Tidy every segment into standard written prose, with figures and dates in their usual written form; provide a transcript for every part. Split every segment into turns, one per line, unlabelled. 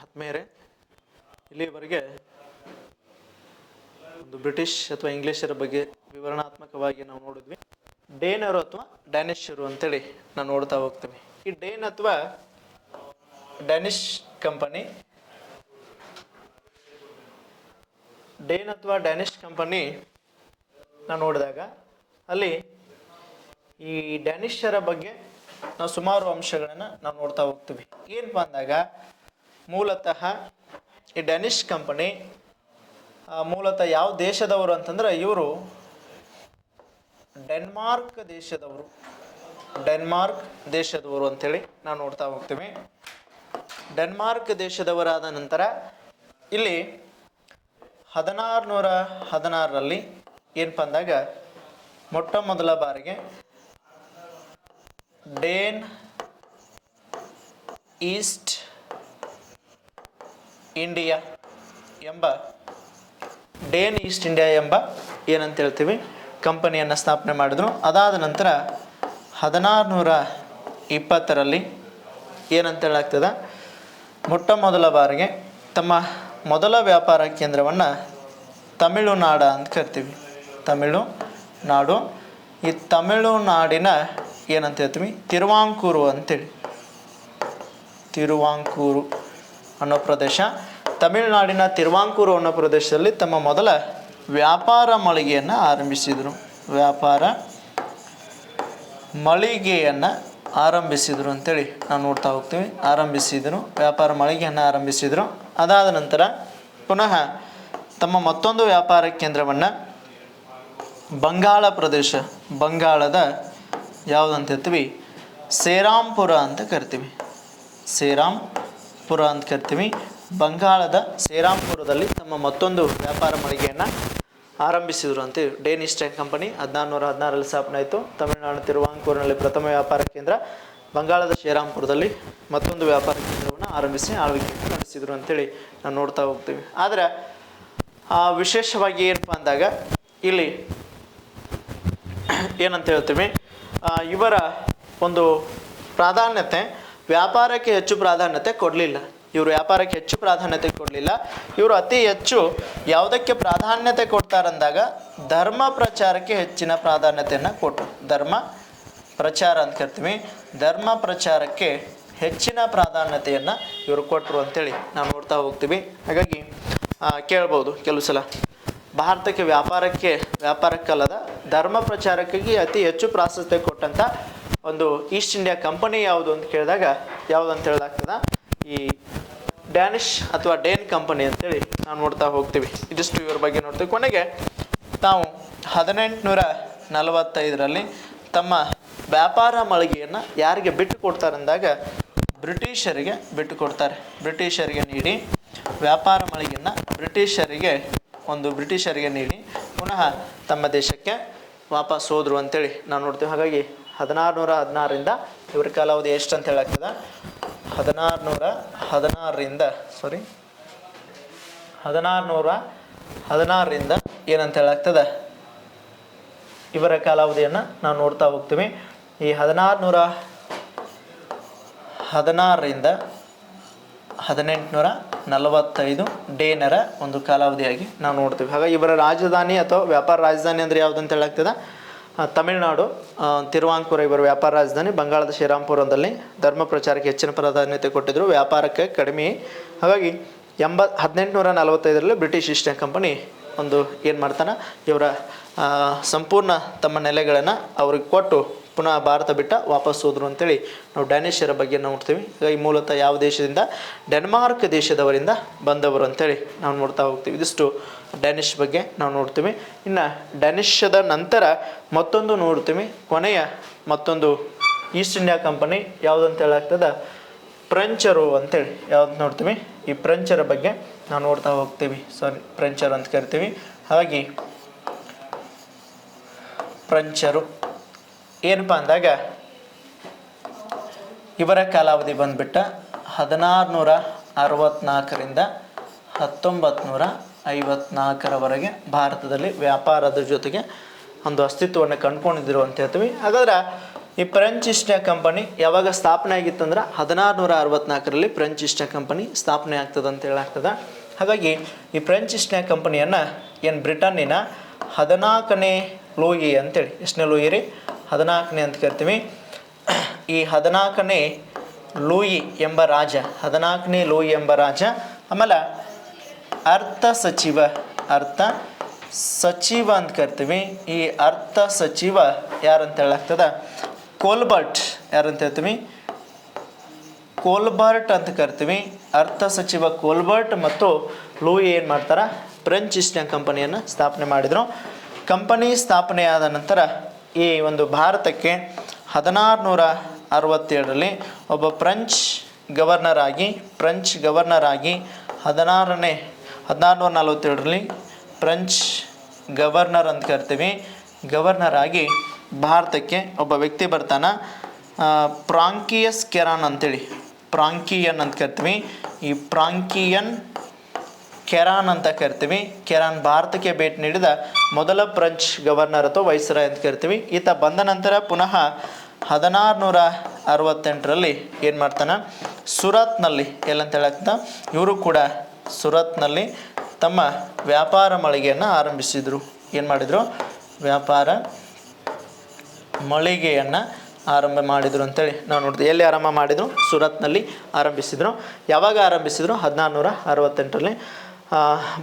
ಆತ್ಮೀಯರೇ, ಇಲ್ಲಿಯವರೆಗೆ ಒಂದು ಬ್ರಿಟಿಷ್ ಅಥವಾ ಇಂಗ್ಲಿಷರ ಬಗ್ಗೆ ವಿವರಣಾತ್ಮಕವಾಗಿ ನಾವು ನೋಡಿದ್ವಿ. ಡೇನರು ಅಥವಾ ಡ್ಯಾನಿಷರು ಅಂತೇಳಿ ನಾವು ನೋಡ್ತಾ ಹೋಗ್ತೀವಿ. ಈ ಡೇನ್ ಅಥವಾ ಡ್ಯಾನಿಷ್ ಕಂಪನಿ ನಾವು ನೋಡಿದಾಗ ಅಲ್ಲಿ ಈ ಡ್ಯಾನಿಷರ ಬಗ್ಗೆ ನಾವು ಸುಮಾರು ಅಂಶಗಳನ್ನು ನಾವು ನೋಡ್ತಾ ಹೋಗ್ತೀವಿ. ಏನಪ್ಪ ಅಂದಾಗ ಮೂಲತಃ ಈ ಡ್ಯಾನಿಷ್ ಕಂಪನಿ ಮೂಲತಃ ಯಾವ ದೇಶದವರು ಅಂತಂದ್ರೆ ಇವರು ಡೆನ್ಮಾರ್ಕ್ ದೇಶದವರು ಅಂತೇಳಿ ನಾವು ನೋಡ್ತಾ ಹೋಗ್ತೀವಿ. ಡೆನ್ಮಾರ್ಕ್ ದೇಶದವರಾದ ನಂತರ ಇಲ್ಲಿ 1616ರಲ್ಲಿ ಏನಪ್ಪ ಅಂದಾಗ ಮೊಟ್ಟ ಮೊದಲ ಬಾರಿಗೆ ಡೇನ್ ಈಸ್ಟ್ ಇಂಡಿಯಾ ಎಂಬ ಏನಂತ ಹೇಳ್ತೀವಿ ಕಂಪನಿಯನ್ನು ಸ್ಥಾಪನೆ ಮಾಡಿದ್ರು. ಅದಾದ ನಂತರ 1620ರಲ್ಲಿ ಏನಂತ ಹೇಳಾಗ್ತದೆ, ಮೊಟ್ಟ ಮೊದಲ ಬಾರಿಗೆ ತಮ್ಮ ಮೊದಲ ವ್ಯಾಪಾರ ಕೇಂದ್ರವನ್ನು ತಮಿಳುನಾಡು ಅಂತ ಕರಿತೀವಿ. ತಮಿಳುನಾಡು, ಈ ತಮಿಳುನಾಡಿನ ಏನಂತ ಹೇಳ್ತೀವಿ ತಿರುವಾಂಕೂರು ಅಂತೇಳಿ, ತಿರುವಾಂಕೂರು ಅನ್ನೋ ಪ್ರದೇಶ, ತಮಿಳುನಾಡಿನ ತಿರುವಾಂಕೂರು ಅನ್ನೋ ಪ್ರದೇಶದಲ್ಲಿ ತಮ್ಮ ಮೊದಲ ವ್ಯಾಪಾರ ಮಳಿಗೆಯನ್ನು ಆರಂಭಿಸಿದರು ಅಂತೇಳಿ ನಾವು ನೋಡ್ತಾ ಹೋಗ್ತೀವಿ. ವ್ಯಾಪಾರ ಮಳಿಗೆಯನ್ನು ಆರಂಭಿಸಿದರು. ಅದಾದ ನಂತರ ಪುನಃ ತಮ್ಮ ಮತ್ತೊಂದು ವ್ಯಾಪಾರ ಕೇಂದ್ರವನ್ನು ಬಂಗಾಳದ ಯಾವುದಂತ ಹೇಳ್ತೀವಿ ಸೇರಾಂಪುರ ಅಂತ ಕರಿತೀವಿ. ಬಂಗಾಳದ ಸೇರಾಂಪುರದಲ್ಲಿ ತಮ್ಮ ಮತ್ತೊಂದು ವ್ಯಾಪಾರ ಮಳಿಗೆಯನ್ನು ಆರಂಭಿಸಿದರು ಅಂತ. ಡೇನ್ ಈಸ್ಟ್ ಕಂಪನಿ 1616ರಲ್ಲಿ ಸ್ಥಾಪನೆ ಆಯಿತು. ತಮಿಳುನಾಡು ತಿರುವಾಂಕೂರಿನಲ್ಲಿ ಪ್ರಥಮ ವ್ಯಾಪಾರ ಕೇಂದ್ರ, ಬಂಗಾಳದ ಶ್ರೀರಾಂಪುರದಲ್ಲಿ ಮತ್ತೊಂದು ವ್ಯಾಪಾರ ಕೇಂದ್ರವನ್ನು ಆರಂಭಿಸಿ ಆಳ್ವಿಕೆಯನ್ನು ನಡೆಸಿದರು ಅಂತೇಳಿ ನಾವು ನೋಡ್ತಾ ಹೋಗ್ತೀವಿ. ಆದರೆ ವಿಶೇಷವಾಗಿ ಏನಪ್ಪ ಅಂದಾಗ ಇಲ್ಲಿ ಏನಂತ ಹೇಳ್ತೀವಿ, ಇವರ ಒಂದು ಪ್ರಾಧಾನ್ಯತೆ ವ್ಯಾಪಾರಕ್ಕೆ ಹೆಚ್ಚು ಪ್ರಾಧಾನ್ಯತೆ ಕೊಡಲಿಲ್ಲ. ಇವರು ಅತಿ ಹೆಚ್ಚು ಯಾವುದಕ್ಕೆ ಪ್ರಾಧಾನ್ಯತೆ ಕೊಡ್ತಾರಂದಾಗ ಧರ್ಮ ಪ್ರಚಾರಕ್ಕೆ ಹೆಚ್ಚಿನ ಪ್ರಾಧಾನ್ಯತೆಯನ್ನು ಕೊಟ್ಟರು. ಧರ್ಮ ಪ್ರಚಾರ ಅಂತ ಕರಿತೀವಿ. ಧರ್ಮ ಪ್ರಚಾರಕ್ಕೆ ಹೆಚ್ಚಿನ ಪ್ರಾಧಾನ್ಯತೆಯನ್ನು ಇವರು ಕೊಟ್ಟರು ಅಂತೇಳಿ ನಾವು ನೋಡ್ತಾ ಹೋಗ್ತೀವಿ. ಹಾಗಾಗಿ ಕೇಳ್ಬೋದು ಕೆಲವು ಸಲ, ಭಾರತಕ್ಕೆ ವ್ಯಾಪಾರಕ್ಕಲ್ಲದ ಧರ್ಮ ಪ್ರಚಾರಕ್ಕಾಗಿ ಅತಿ ಹೆಚ್ಚು ಪ್ರಾಶಸ್ತ್ಯ ಕೊಟ್ಟಂಥ ಒಂದು ಈಸ್ಟ್ ಇಂಡಿಯಾ ಕಂಪನಿ ಯಾವುದು ಅಂತ ಕೇಳಿದಾಗ ಯಾವುದಂತ ಹೇಳಲಾಗ್ತದ, ಈ ಡ್ಯಾನಿಷ್ ಅಥವಾ ಡೇನ್ ಕಂಪನಿ ಅಂತೇಳಿ ನಾವು ನೋಡ್ತಾ ಹೋಗ್ತೀವಿ. ಇದಿಷ್ಟು ಇವ್ರ ಬಗ್ಗೆ ನೋಡ್ತೀವಿ. ಕೊನೆಗೆ ತಾವು 1845ರಲ್ಲಿ ತಮ್ಮ ವ್ಯಾಪಾರ ಮಳಿಗೆಯನ್ನು ಯಾರಿಗೆ ಬಿಟ್ಟು ಕೊಡ್ತಾರಂದಾಗ ಬ್ರಿಟಿಷರಿಗೆ ಬಿಟ್ಟು ಕೊಡ್ತಾರೆ. ಬ್ರಿಟಿಷರಿಗೆ ನೀಡಿ ವ್ಯಾಪಾರ ಮಳಿಗೆಯನ್ನು ಬ್ರಿಟಿಷರಿಗೆ ನೀಡಿ ಪುನಃ ತಮ್ಮ ದೇಶಕ್ಕೆ ವಾಪಸ್ ಹೋದ್ರು ಅಂತೇಳಿ ನಾವು ನೋಡ್ತೀವಿ. ಹಾಗಾಗಿ 1616ರಿಂದ ಇವರ ಕಾಲಾವಧಿ ಎಷ್ಟು ಅಂತ ಹೇಳಾಗ್ತದೆ, 1616ರಿಂದ ಏನಂತ ಹೇಳಾಗ್ತದೆ ಇವರ ಕಾಲಾವಧಿಯನ್ನು ನಾವು ನೋಡ್ತಾ ಹೋಗ್ತೀವಿ. ಈ 1616ರಿಂದ 1845 ಡೇನರ ಒಂದು ಕಾಲಾವಧಿಯಾಗಿ ನಾವು ನೋಡ್ತೀವಿ. ಹಾಗಾಗಿ ಇವರ ರಾಜಧಾನಿ ಅಥವಾ ವ್ಯಾಪಾರ ರಾಜಧಾನಿ ಅಂದರೆ ಯಾವುದಂತ ಹೇಳಾಗ್ತದೆ, ತಮಿಳುನಾಡು ತಿರುವಾಂಕೂರು ಇವರ ವ್ಯಾಪಾರ ರಾಜಧಾನಿ. ಬಂಗಾಳದ ಶ್ರೀರಾಂಪುರದಲ್ಲಿ ಧರ್ಮ ಪ್ರಚಾರಕ್ಕೆ ಹೆಚ್ಚಿನ ಪ್ರಾಧಾನ್ಯತೆ ಕೊಟ್ಟಿದ್ದರು, ವ್ಯಾಪಾರಕ್ಕೆ ಕಡಿಮೆ. ಹಾಗಾಗಿ 1845ರಲ್ಲಿ ಬ್ರಿಟಿಷ್ ಈಸ್ಟ್ ಇಂಡಿಯಾ ಕಂಪನಿ ಒಂದು ಏನು ಮಾಡ್ತಾನೆ, ಇವರ ಸಂಪೂರ್ಣ ತಮ್ಮ ನೆಲೆಗಳನ್ನು ಅವ್ರಿಗೆ ಕೊಟ್ಟು ಪುನಃ ಭಾರತ ಬಿಟ್ಟ ವಾಪಸ್ ಹೋದ್ರು ಅಂತೇಳಿ ನಾವು ಡ್ಯಾನಿಷರ ಬಗ್ಗೆ ನೋಡ್ತೀವಿ. ಹಾಗಾಗಿ ಮೂಲತಃ ಯಾವ ದೇಶದಿಂದ, ಡೆನ್ಮಾರ್ಕ್ ದೇಶದವರಿಂದ ಬಂದವರು ಅಂತೇಳಿ ನಾವು ನೋಡ್ತಾ ಹೋಗ್ತೀವಿ. ಇದಿಷ್ಟು ಡ್ಯಾನಿಷ್ ಬಗ್ಗೆ ನಾವು ನೋಡ್ತೀವಿ. ಇನ್ನು ಡ್ಯಾನಿಷದ ನಂತರ ಮತ್ತೊಂದು ನೋಡ್ತೀವಿ, ಕೊನೆಯ ಮತ್ತೊಂದು ಈಸ್ಟ್ ಇಂಡಿಯಾ ಕಂಪನಿ ಯಾವುದಂತ ಹೇಳಾಗ್ತದೆ ಫ್ರೆಂಚರು ಅಂತೇಳಿ ಯಾವ್ದು ನೋಡ್ತೀವಿ. ಈ ಫ್ರೆಂಚರ ಬಗ್ಗೆ ನಾವು ನೋಡ್ತಾ ಹೋಗ್ತೀವಿ. ಫ್ರೆಂಚರು ಅಂತ ಕರಿತೀವಿ. ಹಾಗಾಗಿ ಫ್ರೆಂಚರು ಏನಪ್ಪ ಅಂದಾಗ ಇವರ ಕಾಲಾವಧಿ ಬಂದುಬಿಟ್ಟ 1664ರಿಂದ 1954ರವರೆಗೆ ಭಾರತದಲ್ಲಿ ವ್ಯಾಪಾರದ ಜೊತೆಗೆ ಒಂದು ಅಸ್ತಿತ್ವವನ್ನು ಕಂಡುಕೊಂಡಿದ್ದರು ಅಂತ ಹೇಳ್ತೀವಿ. ಹಾಗಾದ್ರೆ ಈ ಫ್ರೆಂಚ್ ಈಸ್ಟ್ ಇಂಡಿಯಾ ಕಂಪನಿ ಯಾವಾಗ ಸ್ಥಾಪನೆ ಆಗಿತ್ತು ಅಂದ್ರೆ 1664ರಲ್ಲಿ ಫ್ರೆಂಚ್ ಈಸ್ಟ್ ಇಂಡಿಯಾ ಕಂಪನಿ ಸ್ಥಾಪನೆ ಆಗ್ತದೆ ಅಂತ ಹೇಳಾಗ್ತದೆ. ಹಾಗಾಗಿ ಈ ಫ್ರೆಂಚ್ ಈಸ್ಟ್ ಇಂಡಿಯಾ ಕಂಪನಿಯನ್ನು ಏನು ಬ್ರಿಟನ್ನಿನ 14ನೇ ಲೂಯಿ ಅಂತೇಳಿ, ಎಷ್ಟನೇ ಲೂಯಿ ರೀ? 14ನೇ ಅಂತ ಕರಿತೀವಿ. ಈ 14ನೇ ಲೂಯಿ ಎಂಬ ರಾಜ, 14ನೇ ಲೂಯಿ ಎಂಬ ರಾಜ, ಆಮೇಲೆ ಅರ್ಥ ಸಚಿವ ಅಂತ ಕರಿತೀವಿ. ಈ ಅರ್ಥ ಸಚಿವ ಯಾರಂತ ಹೇಳಾಗ್ತದ? ಕೋಲ್ಬರ್ಟ್. ಯಾರಂತ ಹೇಳ್ತೀವಿ? ಕೋಲ್ಬರ್ಟ್ ಅಂತ ಕರಿತೀವಿ. ಅರ್ಥ ಸಚಿವ ಕೋಲ್ಬರ್ಟ್ ಮತ್ತು ಲೂಯಿ ಏನು ಮಾಡ್ತಾರೆ? ಫ್ರೆಂಚ್ ಈಸ್ಟ್ ಇಂಡಿಯಾ ಕಂಪನಿಯನ್ನು ಸ್ಥಾಪನೆ ಮಾಡಿದರು. ಕಂಪನಿ ಸ್ಥಾಪನೆಯಾದ ನಂತರ ಈ ಒಂದು ಭಾರತಕ್ಕೆ 1667ರಲ್ಲಿ ಒಬ್ಬ ಫ್ರೆಂಚ್ ಗವರ್ನರ್ ಆಗಿ 1647ರಲ್ಲಿ ಫ್ರೆಂಚ್ ಗವರ್ನರ್ ಅಂತ ಕರಿತೀವಿ. ಗವರ್ನರ್ ಆಗಿ ಭಾರತಕ್ಕೆ ಒಬ್ಬ ವ್ಯಕ್ತಿ ಬರ್ತಾನೆ, ಫ್ರಾಂಕಿಯಸ್ ಕೆರಾನ್ ಅಂತೇಳಿ, ಫ್ರಾಂಕಿಯನ್ ಅಂತ ಕರಿತೀವಿ. ಈ ಫ್ರಾಂಕಿಯನ್ ಕೆರಾನ್ ಅಂತ ಕರಿತೀವಿ. ಕೆರಾನ್ ಭಾರತಕ್ಕೆ ಭೇಟಿ ನೀಡಿದ ಮೊದಲ ಫ್ರೆಂಚ್ ಗವರ್ನರ್ ಅಥವಾ ವೈಸ್ರಾಯ್ ಅಂತ ಕರಿತೀವಿ. ಈತ ಬಂದ ನಂತರ ಪುನಃ 1668ರಲ್ಲಿ ಏನು ಮಾಡ್ತಾನೆ? ಸುರತ್ನಲ್ಲಿ, ಎಲ್ಲಂತ ಹೇಳಕ್ತ ಇವರು ಕೂಡ ಸುರತ್ನಲ್ಲಿ ತಮ್ಮ ವ್ಯಾಪಾರ ಮಳಿಗೆಯನ್ನು ಆರಂಭಿಸಿದರು. ಏನು ಮಾಡಿದರು? ವ್ಯಾಪಾರ ಮಳಿಗೆಯನ್ನು ಆರಂಭ ಮಾಡಿದರು ಅಂತೇಳಿ ನಾವು ನೋಡ್ತೀವಿ. ಎಲ್ಲಿ ಆರಂಭ ಮಾಡಿದರು? ಸುರತ್ನಲ್ಲಿ ಆರಂಭಿಸಿದರು. ಯಾವಾಗ ಆರಂಭಿಸಿದರು? 1668ರಲ್ಲಿ.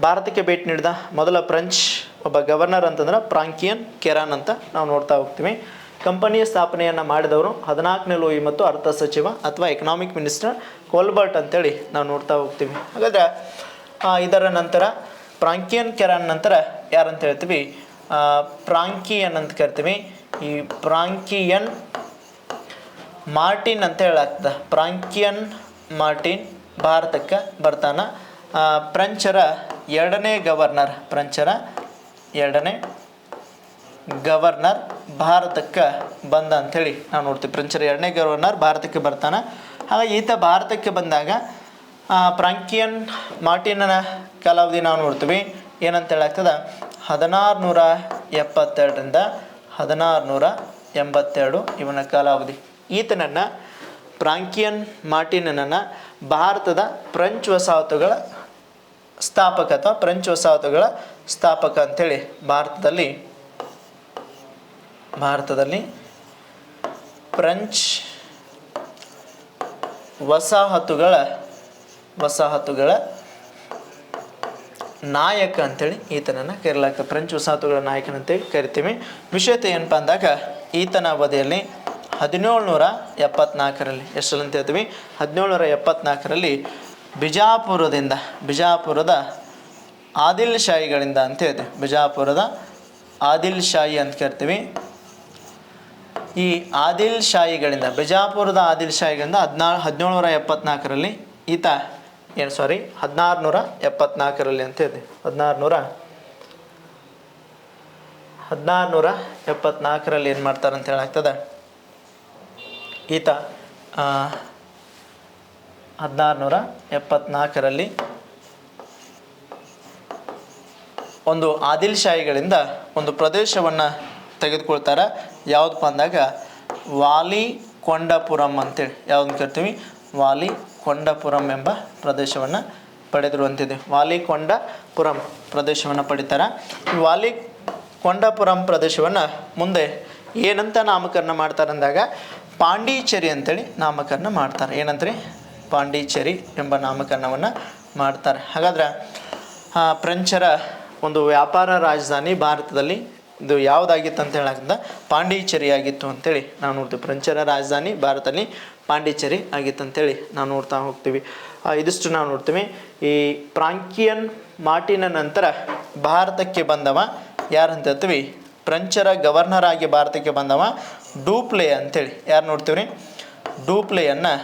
ಭಾರತಕ್ಕೆ ಭೇಟಿ ನೀಡಿದ ಮೊದಲ ಫ್ರೆಂಚ್ ಒಬ್ಬ ಗವರ್ನರ್ ಅಂತಂದ್ರೆ ಫ್ರಾಂಕಿಯನ್ ಕೆರಾನ್ ಅಂತ ನಾವು ನೋಡ್ತಾ ಹೋಗ್ತೀವಿ. ಕಂಪನಿಯ ಸ್ಥಾಪನೆಯನ್ನು ಮಾಡಿದವರು 14ನೇ ಲೂಯಿ ಮತ್ತು ಅರ್ಥ ಸಚಿವ ಅಥವಾ ಎಕನಾಮಿಕ್ ಮಿನಿಸ್ಟರ್ ಕೋಲ್ಬರ್ಟ್ ಅಂತೇಳಿ ನಾವು ನೋಡ್ತಾ ಹೋಗ್ತೀವಿ. ಹಾಗಾದರೆ ಇದರ ನಂತರ ಫ್ರಾಂಕಿಯನ್ ಕೆರಾನ್ ನಂತರ ಯಾರಂತ ಹೇಳ್ತೀವಿ? ಫ್ರಾಂಕಿಯನ್ ಅಂತ ಕರಿತೀವಿ. ಈ ಫ್ರಾಂಕಿಯನ್ ಮಾರ್ಟಿನ್ ಅಂತ ಹೇಳಾಗ್ತದೆ. ಫ್ರಾಂಕಿಯನ್ ಮಾರ್ಟಿನ್ ಭಾರತಕ್ಕೆ ಬರ್ತಾನೆ. ಫ್ರೆಂಚರ ಎರಡನೇ ಗವರ್ನರ್ ಭಾರತಕ್ಕೆ ಬಂದ ಅಂಥೇಳಿ ನಾವು ನೋಡ್ತೀವಿ. ಫ್ರೆಂಚರ ಎರಡನೇ ಗವರ್ನರ್ ಭಾರತಕ್ಕೆ ಬರ್ತಾನೆ. ಹಾಗಾಗಿ ಈತ ಭಾರತಕ್ಕೆ ಬಂದಾಗ ಫ್ರಾಂಕಿಯನ್ ಮಾರ್ಟಿನನ ಕಾಲಾವಧಿ ನಾವು ನೋಡ್ತೀವಿ. ಏನಂತ ಹೇಳಾಗ್ತದೆ? 1672ರಿಂದ 1682 ಇವನ ಕಾಲಾವಧಿ. ಈತನನ್ನು ಫ್ರಾಂಕಿಯನ್ ಮಾರ್ಟಿನನ್ನು ಭಾರತದ ಫ್ರೆಂಚ್ ವಸಾಹತುಗಳ ಸ್ಥಾಪಕ ಅಥವಾ ಫ್ರೆಂಚ್ ವಸಾಹತುಗಳ ಸ್ಥಾಪಕ ಅಂಥೇಳಿ ಭಾರತದಲ್ಲಿ ಫ್ರೆಂಚ್ ವಸಾಹತುಗಳ ನಾಯಕ ಅಂತೇಳಿ ಈತನನ್ನು ಕರೆಯಲಾಗ್ತದೆ. ಫ್ರೆಂಚ್ ವಸಾಹತುಗಳ ನಾಯಕನಂತೇಳಿ ಕರಿತೀವಿ. ವಿಷಯತೆ ಏನಪ್ಪ ಅಂದಾಗ ಈತನ ಅವಧಿಯಲ್ಲಿ 1774ರಲ್ಲಿ ಎಷ್ಟರಂತ ಹೇಳ್ತೀವಿ? 1774ರಲ್ಲಿ ಬಿಜಾಪುರದ ಆದಿಲ್ ಶಾಹಿಗಳಿಂದ ಅಂತ ಹೇಳ್ತೀವಿ. ಬಿಜಾಪುರದ ಆದಿಲ್ ಶಾಹಿ ಅಂತ ಕರಿತೀವಿ. ಈ ಆದಿಲ್ ಶಾಹಿಗಳಿಂದ, ಬಿಜಾಪುರದ ಆದಿಲ್ ಶಾಹಿಗಳಿಂದ 1774ರಲ್ಲಿ ಈತ 1674ರಲ್ಲಿ ಅಂತ ಹೇಳ್ತೀವಿ. 1674ರಲ್ಲಿ ಏನು ಮಾಡ್ತಾರೆ ಅಂತ ಹೇಳಾಗ್ತದೆ? ಈತ 1674ರಲ್ಲಿ ಒಂದು ಆದಿಲ್ ಶಾಹಿಗಳಿಂದ ಒಂದು ಪ್ರದೇಶವನ್ನು ತೆಗೆದುಕೊಳ್ತಾರೆ. ಯಾವುದಪ್ಪ ಅಂದಾಗ ವಾಲಿಕೊಂಡಪುರಂ ಅಂತೇಳಿ ಯಾವುದನ್ನು ಕರಿತೀವಿ? ವಾಲಿಕೊಂಡಪುರಂ ಎಂಬ ಪ್ರದೇಶವನ್ನು ಪಡೆದರು ಅಂತಿದೆ. ವಾಲಿಕೊಂಡಪುರಂ ಪ್ರದೇಶವನ್ನು ಪಡಿತಾರೆ. ಈ ವಾಲಿಕೊಂಡಪುರಂ ಪ್ರದೇಶವನ್ನು ಮುಂದೆ ಏನಂತ ನಾಮಕರಣ ಮಾಡ್ತಾರೆ ಅಂದಾಗ ಪಾಂಡಿಚೇರಿ ಅಂತೇಳಿ ನಾಮಕರಣ ಮಾಡ್ತಾರೆ. ಏನಂತ್ರಿ? ಪಾಂಡಿಚೇರಿ ಎಂಬ ನಾಮಕರಣವನ್ನು ಮಾಡ್ತಾರೆ. ಹಾಗಾದ್ರೆ ಫ್ರೆಂಚರ ಒಂದು ವ್ಯಾಪಾರ ರಾಜಧಾನಿ ಭಾರತದಲ್ಲಿ ಇದು ಯಾವುದಾಗಿತ್ತು ಅಂತ ಹೇಳಕ್ಕಿಂತ ಪಾಂಡಿಚೇರಿ ಆಗಿತ್ತು ಅಂತೇಳಿ ನಾವು ನೋಡ್ತೀವಿ. ಫ್ರೆಂಚರ ರಾಜಧಾನಿ ಭಾರತದಲ್ಲಿ ಪಾಂಡಿಚೇರಿ ಆಗಿತ್ತು ಅಂತೇಳಿ ನಾವು ನೋಡ್ತಾ ಹೋಗ್ತೀವಿ. ಇದಿಷ್ಟು ನಾವು ನೋಡ್ತೀವಿ. ಈ ಫ್ರಾಂಕಿಯನ್ ಮಾರ್ಟಿನ ನಂತರ ಭಾರತಕ್ಕೆ ಬಂದವ ಯಾರಂತ ಹೇಳ್ತೀವಿ? ಫ್ರೆಂಚರ ಗವರ್ನರ್ ಆಗಿ ಭಾರತಕ್ಕೆ ಬಂದವ ಡೂಪ್ಲೆ ಅಂತೇಳಿ ಯಾರು ನೋಡ್ತೀವಿ ರೀ? ಡೂಪ್ಲೆಯನ್ನು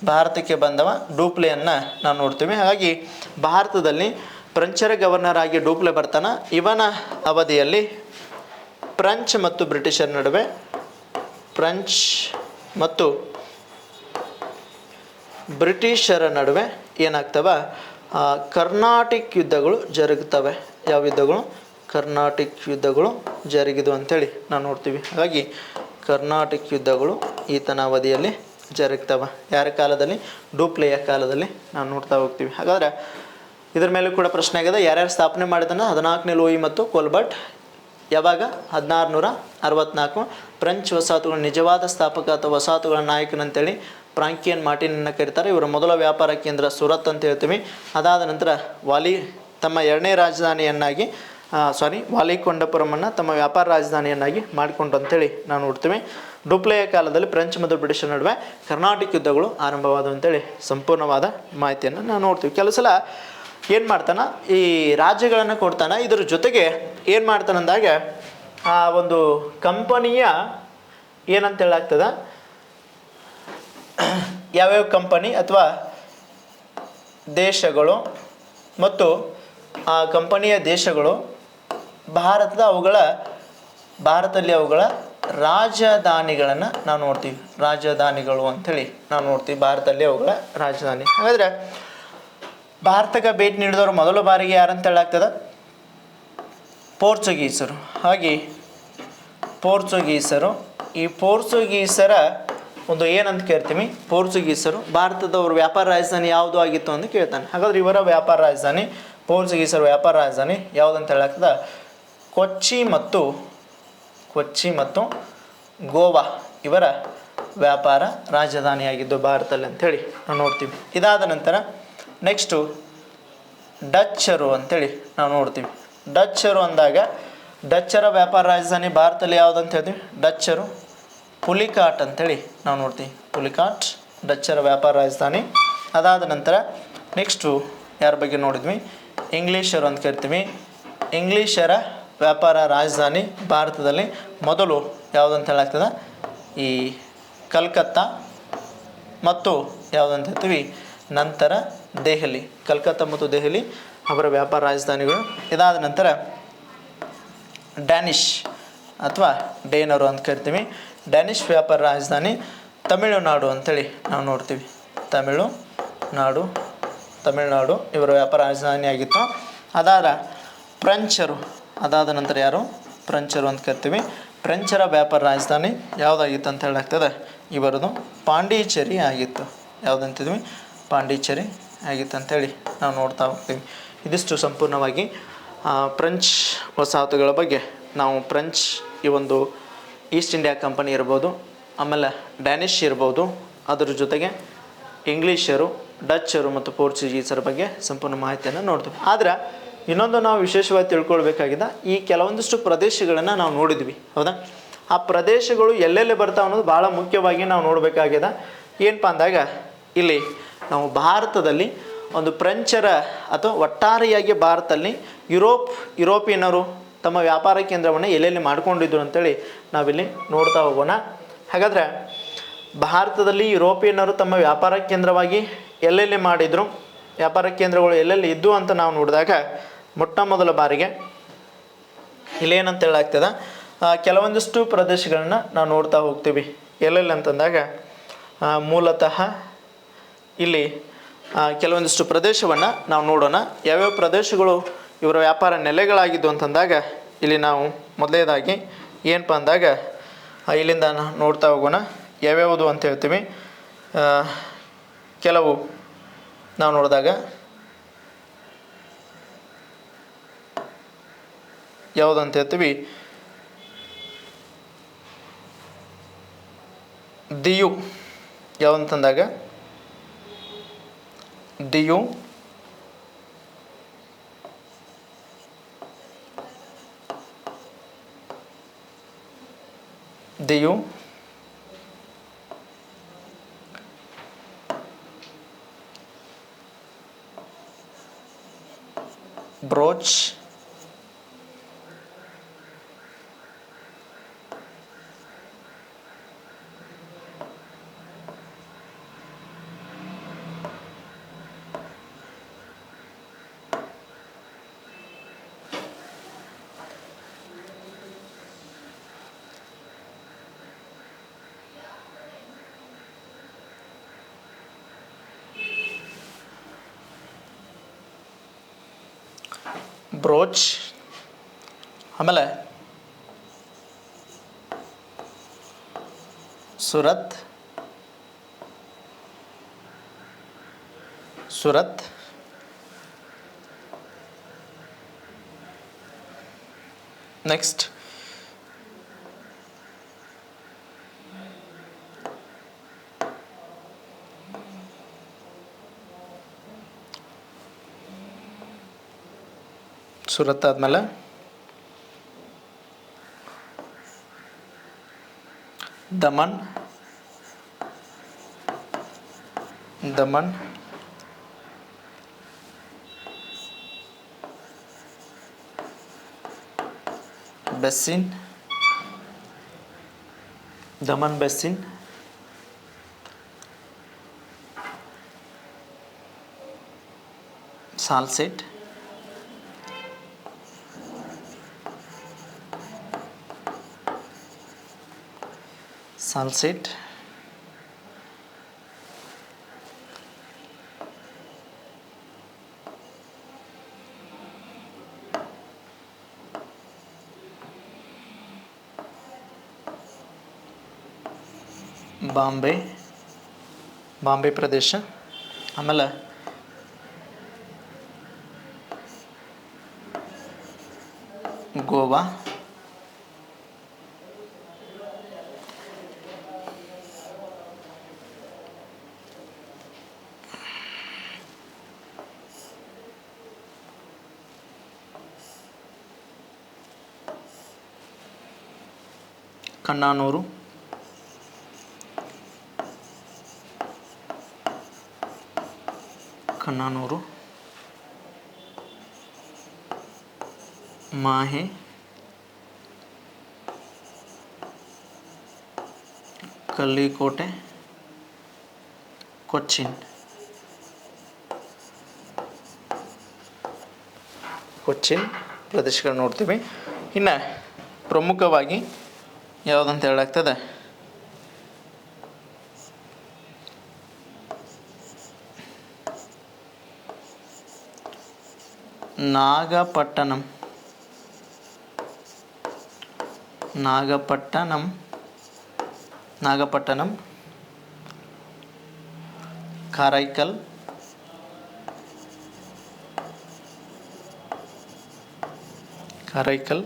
ಭಾರತಕ್ಕೆ ಬಂದವ ಡೂಪ್ಲೆಯನ್ನು ನಾವು ನೋಡ್ತೀವಿ. ಹಾಗಾಗಿ ಭಾರತದಲ್ಲಿ ಫ್ರೆಂಚರ ಗವರ್ನರ್ ಆಗಿ ಡೂಪ್ಲೆ ಬರ್ತಾನೆ. ಇವನ ಅವಧಿಯಲ್ಲಿ ಫ್ರೆಂಚ್ ಮತ್ತು ಬ್ರಿಟಿಷರ ನಡುವೆ ಏನಾಗ್ತವೆ? ಕರ್ನಾಟಿಕ್ ಯುದ್ಧಗಳು ಜರುಗ್ತವೆ. ಯಾವ ಯುದ್ಧಗಳು? ಕರ್ನಾಟಿಕ್ ಯುದ್ಧಗಳು ಜರುಗಿದು ಅಂತೇಳಿ ನಾವು ನೋಡ್ತೀವಿ. ಹಾಗಾಗಿ ಕರ್ನಾಟಿಕ್ ಯುದ್ಧಗಳು ಈತನ ಅವಧಿಯಲ್ಲಿ ಜರುಗ್ತವೆ. ಯಾರ ಕಾಲದಲ್ಲಿ? ಡೂಪ್ಲೆಯ ಕಾಲದಲ್ಲಿ ನಾವು ನೋಡ್ತಾ ಹೋಗ್ತೀವಿ. ಹಾಗಾದರೆ ಇದ್ರ ಮೇಲೆ ಕೂಡ ಪ್ರಶ್ನೆ ಆಗಿದೆ, ಯಾರ್ಯಾರು ಸ್ಥಾಪನೆ ಮಾಡಿದಾನ? 14ನೇ ಲೂಯಿ ಮತ್ತು ಕೋಲ್ಬರ್ಟ್. ಯಾವಾಗ? 1664. ಫ್ರೆಂಚ್ ವಸಾಹತುಗಳ ನಿಜವಾದ ಸ್ಥಾಪಕ ಅಥವಾ ವಸಾಹತುಗಳ ನಾಯಕನಂತೇಳಿ ಫ್ರಾಂಕಿಯನ್ ಮಾರ್ಟಿನನ್ನು ಕರೀತಾರೆ. ಇವರ ಮೊದಲ ವ್ಯಾಪಾರ ಕೇಂದ್ರ ಸೂರತ್ ಅಂತ ಹೇಳ್ತೀವಿ. ಅದಾದ ನಂತರ ತಮ್ಮ ಎರಡನೇ ರಾಜಧಾನಿಯನ್ನಾಗಿ ವಾಲಿಕೊಂಡಪುರಮನ್ನು ತಮ್ಮ ವ್ಯಾಪಾರ ರಾಜಧಾನಿಯನ್ನಾಗಿ ಮಾಡಿಕೊಂಡು ಅಂತೇಳಿ ನಾವು ನೋಡ್ತೀವಿ. ಡೂಪ್ಲೆಯ ಕಾಲದಲ್ಲಿ ಫ್ರೆಂಚ್ ಮತ್ತು ಬ್ರಿಟಿಷರ ನಡುವೆ ಕರ್ನಾಟಿಕ್ ಯುದ್ಧಗಳು ಆರಂಭವಾದವು ಅಂತೇಳಿ ಸಂಪೂರ್ಣವಾದ ಮಾಹಿತಿಯನ್ನು ನಾವು ನೋಡ್ತೀವಿ. ಕೆಲವು ಸಲ ಏನು ಮಾಡ್ತಾನೆ, ಈ ರಾಜ್ಯಗಳನ್ನು ಕೊಡ್ತಾನೆ, ಇದ್ರ ಜೊತೆಗೆ ಏನು ಮಾಡ್ತಾನೆ ಅಂದಾಗ ಆ ಒಂದು ಕಂಪನಿಯ ಏನಂತ ಹೇಳಾಗ್ತದೆ, ಯಾವ್ಯಾವ ಕಂಪನಿ ಅಥವಾ ದೇಶಗಳು ಮತ್ತು ಆ ಕಂಪನಿಯ ದೇಶಗಳು ಭಾರತದಲ್ಲಿ ಅವುಗಳ ರಾಜಧಾನಿಗಳನ್ನು ನಾವು ನೋಡ್ತೀವಿ. ರಾಜಧಾನಿಗಳು ಅಂಥೇಳಿ ನಾವು ನೋಡ್ತೀವಿ, ಭಾರತದಲ್ಲಿ ಅವುಗಳ ರಾಜಧಾನಿ. ಹಾಗಾದರೆ ಭಾರತಕ್ಕೆ ಭೇಟಿ ನೀಡಿದವರು ಮೊದಲ ಬಾರಿಗೆ ಯಾರಂತ ಹೇಳಾಗ್ತದೆ? ಪೋರ್ಚುಗೀಸರು. ಹಾಗೆ ಪೋರ್ಚುಗೀಸರು, ಈ ಪೋರ್ಚುಗೀಸರ ಒಂದು ಏನಂತ ಕೇಳ್ತೀವಿ, ಪೋರ್ಚುಗೀಸರು ಭಾರತದವ್ರ ವ್ಯಾಪಾರ ರಾಜಧಾನಿ ಯಾವುದು ಆಗಿತ್ತು ಅಂತ ಕೇಳ್ತಾನೆ. ಹಾಗಾದ್ರೆ ಇವರ ವ್ಯಾಪಾರ ರಾಜಧಾನಿ, ಪೋರ್ಚುಗೀಸರ ವ್ಯಾಪಾರ ರಾಜಧಾನಿ ಯಾವುದಂತ ಹೇಳಾಗ್ತದೆ? ಕೊಚ್ಚಿ ಮತ್ತು ಗೋವಾ ಇವರ ವ್ಯಾಪಾರ ರಾಜಧಾನಿಯಾಗಿದ್ದು ಭಾರತದಲ್ಲಿ ಅಂಥೇಳಿ ನಾವು ನೋಡ್ತೀವಿ. ಇದಾದ ನಂತರ ನೆಕ್ಸ್ಟು ಡಚ್ಚರು ಅಂಥೇಳಿ ನಾವು ನೋಡ್ತೀವಿ. ಡಚ್ಚರು ಅಂದಾಗ ಡಚ್ಚರ ವ್ಯಾಪಾರ ರಾಜಧಾನಿ ಭಾರತದಲ್ಲಿ ಯಾವುದಂತ ಹೇಳ್ತೀವಿ? ಡಚ್ಚರು ಪುಲಿಕಾಟ್ ಅಂಥೇಳಿ ನಾವು ನೋಡ್ತೀವಿ. ಪುಲಿಕಾಟ್ ಡಚ್ಚರ ವ್ಯಾಪಾರ ರಾಜಧಾನಿ. ಅದಾದ ನಂತರ ನೆಕ್ಸ್ಟು ಯಾರ ಬಗ್ಗೆ ನೋಡಿದ್ವಿ? ಇಂಗ್ಲೀಷರು ಅಂತ ಕರಿತೀವಿ. ಇಂಗ್ಲೀಷರ ವ್ಯಾಪಾರ ರಾಜಧಾನಿ ಭಾರತದಲ್ಲಿ ಮೊದಲು ಯಾವುದಂತ ಹೇಳಾಗ್ತದೆ? ಈ ಕಲ್ಕತ್ತಾ ಮತ್ತು ಯಾವುದಂತ ಹೇಳ್ತೀವಿ? ನಂತರ ದೆಹಲಿ. ಕಲ್ಕತ್ತಾ ಮತ್ತು ದೆಹಲಿ ಅವರ ವ್ಯಾಪಾರ ರಾಜಧಾನಿಗಳು. ಇದಾದ ನಂತರ ಡ್ಯಾನಿಷ್ ಅಥವಾ ಡೇನರು ಅಂತ ಕರಿತೀವಿ. ಡ್ಯಾನಿಷ್ ವ್ಯಾಪಾರ ರಾಜಧಾನಿ ತಮಿಳುನಾಡು ಅಂಥೇಳಿ ನಾವು ನೋಡ್ತೀವಿ. ತಮಿಳುನಾಡು ಇವರ ವ್ಯಾಪಾರ ರಾಜಧಾನಿ ಆಗಿತ್ತು. ಫ್ರೆಂಚರು ಅದಾದ ನಂತರ ಯಾರು? ಫ್ರೆಂಚರು ಅಂತ ಕರಿತೀವಿ. ಫ್ರೆಂಚರ ವ್ಯಾಪಾರ ರಾಜಧಾನಿ ಯಾವುದಾಗಿತ್ತು ಅಂತ ಹೇಳಾಗ್ತದೆ? ಇವರದು ಪಾಂಡಿಚೇರಿ ಆಗಿತ್ತು. ಯಾವುದಂತಿದ್ವಿ? ಪಾಂಡಿಚೇರಿ ಆಗಿತ್ತು ಅಂಥೇಳಿ ನಾವು ನೋಡ್ತಾ ಹೋಗ್ತೀವಿ. ಇದಿಷ್ಟು ಸಂಪೂರ್ಣವಾಗಿ ಫ್ರೆಂಚ್ ವಸಾಹತುಗಳ ಬಗ್ಗೆ ನಾವು ಫ್ರೆಂಚ್ ಈ ಒಂದು ಈಸ್ಟ್ ಇಂಡಿಯಾ ಕಂಪನಿ ಇರ್ಬೋದು, ಆಮೇಲೆ ಡ್ಯಾನಿಷ್ ಇರ್ಬೋದು, ಅದರ ಜೊತೆಗೆ ಇಂಗ್ಲೀಷರು, ಡಚ್ಚರು ಮತ್ತು ಪೋರ್ಚುಗೀಸರ ಬಗ್ಗೆ ಸಂಪೂರ್ಣ ಮಾಹಿತಿಯನ್ನು ನೋಡ್ತೀವಿ. ಆದರೆ ಇನ್ನೊಂದು ನಾವು ವಿಶೇಷವಾಗಿ ತಿಳ್ಕೊಳ್ಬೇಕಾಗಿದ್ದ, ಈ ಕೆಲವೊಂದಿಷ್ಟು ಪ್ರದೇಶಗಳನ್ನು ನಾವು ನೋಡಿದ್ವಿ, ಹೌದಾ? ಆ ಪ್ರದೇಶಗಳು ಎಲ್ಲೆಲ್ಲಿ ಬರ್ತಾವೆ ಅನ್ನೋದು ಭಾಳ ಮುಖ್ಯವಾಗಿ ನಾವು ನೋಡಬೇಕಾಗಿದೆ. ಏನಪ್ಪ ಅಂದಾಗ ಇಲ್ಲಿ ನಾವು ಭಾರತದಲ್ಲಿ ಒಂದು ಫ್ರೆಂಚರ ಅಥವಾ ಒಟ್ಟಾರೆಯಾಗಿ ಭಾರತದಲ್ಲಿ ಯುರೋಪಿಯನ್ನರು ತಮ್ಮ ವ್ಯಾಪಾರ ಕೇಂದ್ರವನ್ನು ಎಲ್ಲೆಲ್ಲಿ ಮಾಡ್ಕೊಂಡಿದ್ರು ಅಂತೇಳಿ ನಾವಿಲ್ಲಿ ನೋಡ್ತಾ ಹೋಗೋಣ. ಹಾಗಾದರೆ ಭಾರತದಲ್ಲಿ ಯುರೋಪಿಯನ್ನರು ತಮ್ಮ ವ್ಯಾಪಾರ ಕೇಂದ್ರವಾಗಿ ಎಲ್ಲೆಲ್ಲಿ ಮಾಡಿದರು, ವ್ಯಾಪಾರ ಕೇಂದ್ರಗಳು ಎಲ್ಲೆಲ್ಲಿ ಇದ್ದು ಅಂತ ನಾವು ನೋಡಿದಾಗ ಮೊಟ್ಟ ಮೊದಲ ಬಾರಿಗೆ ಇಲ್ಲೇನಂತ ಹೇಳಾಗ್ತದೆ, ಕೆಲವೊಂದಿಷ್ಟು ಪ್ರದೇಶಗಳನ್ನ ನಾವು ನೋಡ್ತಾ ಹೋಗ್ತೀವಿ. ಎಲ್ಲೆಲ್ಲಿ ಅಂತಂದಾಗ ಮೂಲತಃ ಇಲ್ಲಿ ಕೆಲವೊಂದಿಷ್ಟು ಪ್ರದೇಶವನ್ನು ನಾವು ನೋಡೋಣ. ಯಾವ್ಯಾವ ಪ್ರದೇಶಗಳು ಇವರ ವ್ಯಾಪಾರ ನೆಲೆಗಳಾಗಿದ್ದು ಅಂತಂದಾಗ ಇಲ್ಲಿ ನಾವು ಮೊದಲನೇದಾಗಿ ಏನಪ್ಪ ಅಂದಾಗ ಇಲ್ಲಿಂದ ನೋಡ್ತಾ ಹೋಗೋಣ. ಯಾವ್ಯಾವುದು ಅಂತ ಹೇಳ್ತೀವಿ. ಕೆಲವು ನಾವು ನೋಡಿದಾಗ ಯಾವುದಂತ ಹೇಳ್ತೀವಿ, ದಿಯು. ಯಾವುದಂತಂದಾಗ ದಿಯು, ಬ್ರೋಚ್, ಆಮೇಲೆ ಸೂರತ್, ಸೂರತ್, ನೆಕ್ಸ್ಟ್ ಸೂರತ್ ಆದಮೇಲೆ ದಮನ್, ದಮನ್, ಬೆಸ್ಸಿನ್, ದಮನ್ ಬೆಸ್ಸಿನ್, ಸಾಲ್ಸೆಟ್, ಸಾಲ್ಸೆಟ್, ಬಾಂಬೆ, ಬಾಂಬೆ ಪ್ರದೇಶ, ಆಮೇಲೆ ಗೋವಾ, ಕಣ್ಣಾನೂರು, ಕಣ್ಣಾನೂರು, ಮಾಹೆ, ಕಲ್ಲಿಕೋಟೆ, ಕೊಚ್ಚಿನ್. ಕೊಚ್ಚಿನ್ ಪ್ರದೇಶಗಳು ನೋಡ್ತೀವಿ. ಇನ್ನು ಪ್ರಮುಖವಾಗಿ ಯಾವುದಂತ ಹೇಳಾಗ್ತದೆ, ನಾಗಪಟ್ಟಣಂ, ನಾಗಪಟ್ಟಣಂ, ನಾಗಪಟ್ಟಣಂ, ಕಾರೈಕಲ್, ಕಾರೈಕಲ್,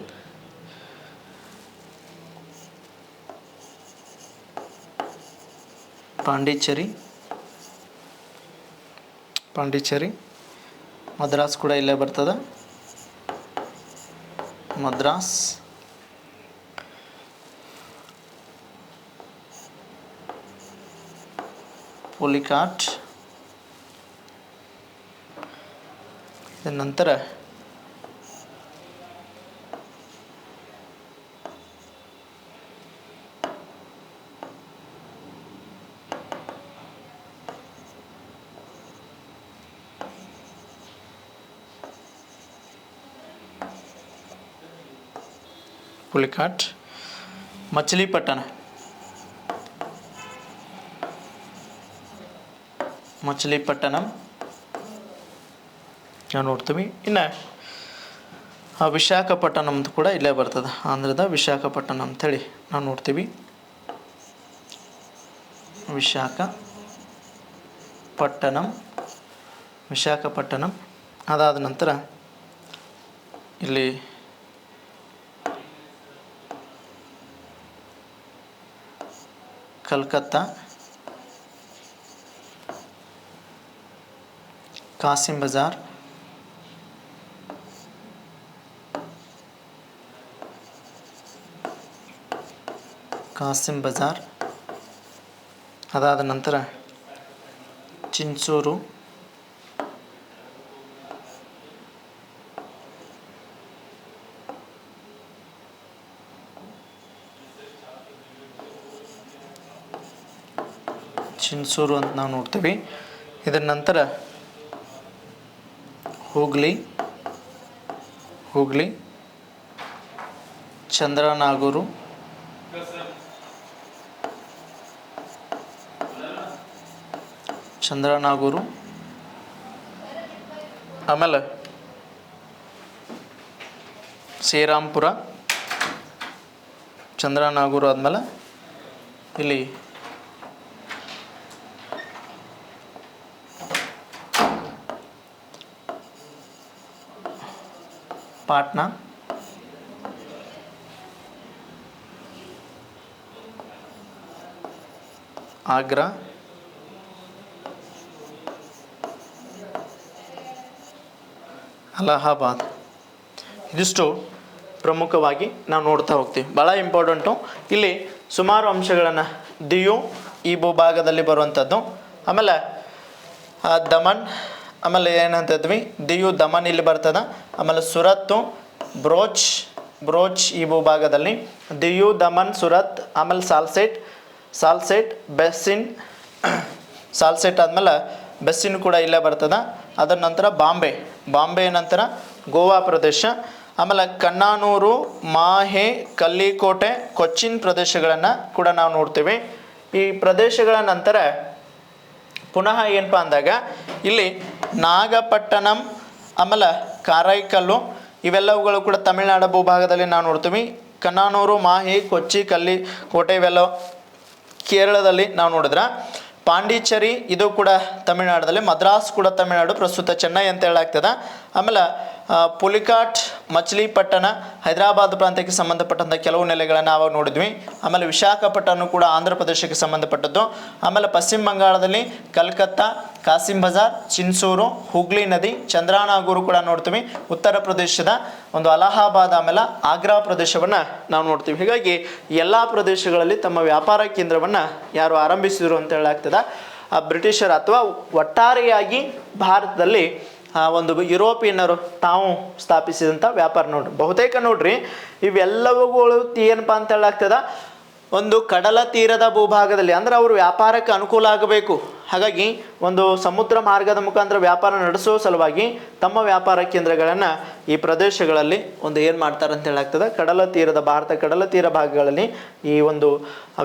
ಪಾಂಡಿಚೇರಿ, ಪಾಂಡಿಚೇರಿ, ಮದ್ರಾಸ್ ಕೂಡ ಇಲ್ಲೇ ಬರ್ತದೆ, ಮದ್ರಾಸ್, ಪುಲಿಕಾಟ್, ನಂತರ ಪುಲಿಕಾಟ್, ಮಚಿಲಿಪಟ್ಟಣ, ಮಚಿಲಿಪಟ್ಟಣಂ ನಾವು ನೋಡ್ತೀವಿ. ಇನ್ನು ವಿಶಾಖಪಟ್ಟಣಂ ಅಂತ ಕೂಡ ಇಲ್ಲೇ ಬರ್ತದೆ, ಆಂಧ್ರದ ವಿಶಾಖಪಟ್ಟಣಂ ಅಂಥೇಳಿ ನಾವು ನೋಡ್ತೀವಿ. ವಿಶಾಖಪಟ್ಟಣಂ, ವಿಶಾಖಪಟ್ಟಣಂ. ಅದಾದ ನಂತರ ಇಲ್ಲಿ ಕಲ್ಕತ್ತಾ, ಕಾಸಿಂ ಬಜಾರ್, ಕಾಸಿಂ ಬಜಾರ್. ಅದಾದ ನಂತರ ಚಿಂಚೂರು, ಚಿಂಚೂರು ಅಂತ ನಾವು ನೋಡ್ತೀವಿ. ಇದರ ನಂತರ ಹೂಗ್ಲಿ, ಹೂಗ್ಲಿ, ಚಂದ್ರನಾಗೂರು, ಚಂದ್ರನಾಗೂರು, ಆಮೇಲೆ ಶ್ರೀರಾಮ್ಪುರ, ಚಂದ್ರನಾಗೂರು ಆದಮೇಲೆ ಇಲ್ಲಿ ಪಾಟ್ನಾ, ಆಗ್ರಾ, ಅಲಹಾಬಾದ್. ಇದಿಷ್ಟು ಪ್ರಮುಖವಾಗಿ ನಾವು ನೋಡ್ತಾ ಹೋಗ್ತೀವಿ. ಭಾಳ ಇಂಪಾರ್ಟೆಂಟು. ಇಲ್ಲಿ ಸುಮಾರು ಅಂಶಗಳನ್ನು ದಿಯು ಈ ಭೂಭಾಗದಲ್ಲಿ ಬರುವಂಥದ್ದು, ಆಮೇಲೆ ದಮನ್, ಆಮೇಲೆ ಏನಂತಿದ್ವಿ ದಿಯು ದಮನ್ ಇಲ್ಲಿ ಬರ್ತದೆ, ಆಮೇಲೆ ಸುರತ್ತು, ಬ್ರೋಚ್ ಈ ಭೂಭಾಗದಲ್ಲಿ, ದಿಯು ದಮನ್ ಸುರತ್, ಆಮೇಲೆ ಸಾಲ್ಸೆಟ್ ಬೆಸ್ಸಿನ್, ಸಾಲ್ಸೆಟ್ ಆದಮೇಲೆ ಬೆಸ್ಸಿನ್ ಕೂಡ ಇಲ್ಲೇ ಬರ್ತದೆ. ಅದರ ನಂತರ ಬಾಂಬೆ ನಂತರ ಗೋವಾ ಪ್ರದೇಶ, ಆಮೇಲೆ ಕಣ್ಣಾನೂರು, ಮಾಹೆ, ಕಲ್ಲಿಕೋಟೆ, ಕೊಚ್ಚಿನ್ ಪ್ರದೇಶಗಳನ್ನು ಕೂಡ ನಾವು ನೋಡ್ತೀವಿ. ಈ ಪ್ರದೇಶಗಳ ನಂತರ ಪುನಃ ಏನಪ್ಪ ಅಂದಾಗ ಇಲ್ಲಿ ನಾಗಪಟ್ಟಣಂ, ಆಮೇಲೆ ಕಾರೈಕಲ್ಲು, ಇವೆಲ್ಲವುಗಳು ಕೂಡ ತಮಿಳುನಾಡು ಭೂಭಾಗದಲ್ಲಿ ನಾವು ನೋಡ್ತೀವಿ. ಕಣ್ಣಾನೂರು, ಮಾಹೆ, ಕೊಚ್ಚಿ, ಕಲ್ಲಿಕೋಟೆ ಇವೆಲ್ಲ ಕೇರಳದಲ್ಲಿ ನಾವು ನೋಡಿದ್ರೆ, ಪಾಂಡಿಚೇರಿ ಇದು ಕೂಡ ತಮಿಳುನಾಡಲ್ಲಿ, ಮದ್ರಾಸ್ ಕೂಡ ತಮಿಳುನಾಡು, ಪ್ರಸ್ತುತ ಚೆನ್ನೈ ಅಂತ ಹೇಳಾಗ್ತದೆ. ಆಮೇಲೆ ಪುಲಿಕಾಟ್, ಮಚಿಲಿಪಟ್ಟಣ ಹೈದರಾಬಾದ್ ಪ್ರಾಂತ್ಯಕ್ಕೆ ಸಂಬಂಧಪಟ್ಟಂಥ ಕೆಲವು ನೆಲೆಗಳನ್ನು ಆವಾಗ ನೋಡಿದ್ವಿ. ಆಮೇಲೆ ವಿಶಾಖಪಟ್ಟಣ ಕೂಡ ಆಂಧ್ರ ಪ್ರದೇಶಕ್ಕೆ ಸಂಬಂಧಪಟ್ಟದ್ದು. ಆಮೇಲೆ ಪಶ್ಚಿಮ ಬಂಗಾಳದಲ್ಲಿ ಕಲ್ಕತ್ತಾ, ಕಾಸಿಂ ಬಜಾರ್, ಚಿನ್ಸೂರು, ಹುಗ್ಲಿ ನದಿ, ಚಂದ್ರನಾಗೂರು ಕೂಡ ನೋಡ್ತೀವಿ. ಉತ್ತರ ಪ್ರದೇಶದ ಒಂದು ಅಲಹಾಬಾದ್, ಆಮೇಲೆ ಆಗ್ರಾ ಪ್ರದೇಶವನ್ನು ನಾವು ನೋಡ್ತೀವಿ. ಹೀಗಾಗಿ ಎಲ್ಲ ಪ್ರದೇಶಗಳಲ್ಲಿ ತಮ್ಮ ವ್ಯಾಪಾರ ಕೇಂದ್ರವನ್ನು ಯಾರು ಆರಂಭಿಸಿದರು ಅಂತ ಹೇಳಾಗ್ತದೆ, ಬ್ರಿಟಿಷರ್ ಅಥವಾ ಒಟ್ಟಾರೆಯಾಗಿ ಭಾರತದಲ್ಲಿ ಒಂದು ಯುರೋಪಿಯನ್ನರು ತಾವು ಸ್ಥಾಪಿಸಿದಂಥ ವ್ಯಾಪಾರ ನೋಡ್ರಿ. ಬಹುತೇಕ ನೋಡ್ರಿ ಇವೆಲ್ಲವುಗಳು ಏನಪ್ಪ ಅಂತ ಹೇಳಾಗ್ತದ, ಒಂದು ಕಡಲ ತೀರದ ಭೂಭಾಗದಲ್ಲಿ, ಅಂದ್ರೆ ಅವರು ವ್ಯಾಪಾರಕ್ಕೆ ಅನುಕೂಲ ಆಗಬೇಕು. ಹಾಗಾಗಿ ಒಂದು ಸಮುದ್ರ ಮಾರ್ಗದ ಮುಖಾಂತರ ವ್ಯಾಪಾರ ನಡೆಸೋ ಸಲುವಾಗಿ ತಮ್ಮ ವ್ಯಾಪಾರ ಕೇಂದ್ರಗಳನ್ನು ಈ ಪ್ರದೇಶಗಳಲ್ಲಿ ಒಂದು ಏನು ಮಾಡ್ತಾರೆ ಅಂತ ಹೇಳಾಗ್ತದೆ, ಭಾರತ ಕಡಲ ತೀರ ಭಾಗಗಳಲ್ಲಿ ಈ ಒಂದು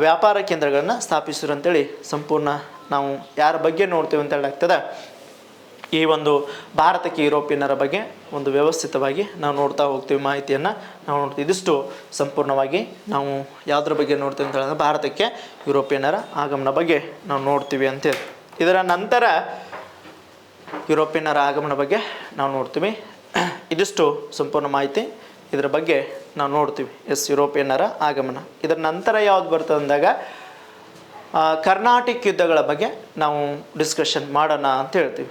ವ್ಯಾಪಾರ ಕೇಂದ್ರಗಳನ್ನು ಸ್ಥಾಪಿಸಿರು ಅಂತೇಳಿ ಸಂಪೂರ್ಣ ನಾವು ಯಾರ ಬಗ್ಗೆ ನೋಡ್ತೀವಿ ಅಂತ ಹೇಳಾಗ್ತದೆ, ಈ ಒಂದು ಭಾರತಕ್ಕೆ ಯುರೋಪಿಯನ್ನರ ಬಗ್ಗೆ ಒಂದು ವ್ಯವಸ್ಥಿತವಾಗಿ ನಾವು ನೋಡ್ತಾ ಹೋಗ್ತೀವಿ. ಮಾಹಿತಿಯನ್ನು ನಾವು ನೋಡ್ತೀವಿ. ಇದಿಷ್ಟು ಸಂಪೂರ್ಣವಾಗಿ ನಾವು ಯಾವುದ್ರ ಬಗ್ಗೆ ನೋಡ್ತೀವಿ ಅಂತ ಹೇಳಿದ್ರೆ ಭಾರತಕ್ಕೆ ಯುರೋಪಿಯನ್ನರ ಆಗಮನ ಬಗ್ಗೆ ನಾವು ನೋಡ್ತೀವಿ ಅಂತೇಳಿ. ಇದರ ನಂತರ ಯುರೋಪಿಯನ್ನರ ಆಗಮನ ಬಗ್ಗೆ ನಾವು ನೋಡ್ತೀವಿ. ಇದಿಷ್ಟು ಸಂಪೂರ್ಣ ಮಾಹಿತಿ ಇದರ ಬಗ್ಗೆ ನಾವು ನೋಡ್ತೀವಿ. ಯುರೋಪಿಯನ್ನರ ಆಗಮನ. ಇದರ ನಂತರ ಯಾವ್ದು ಬರ್ತದೆ ಅಂದಾಗ ಕರ್ನಾಟಿಕ್ ಯುದ್ಧಗಳ ಬಗ್ಗೆ ನಾವು ಡಿಸ್ಕಷನ್ ಮಾಡೋಣ ಅಂತ ಹೇಳ್ತೀವಿ.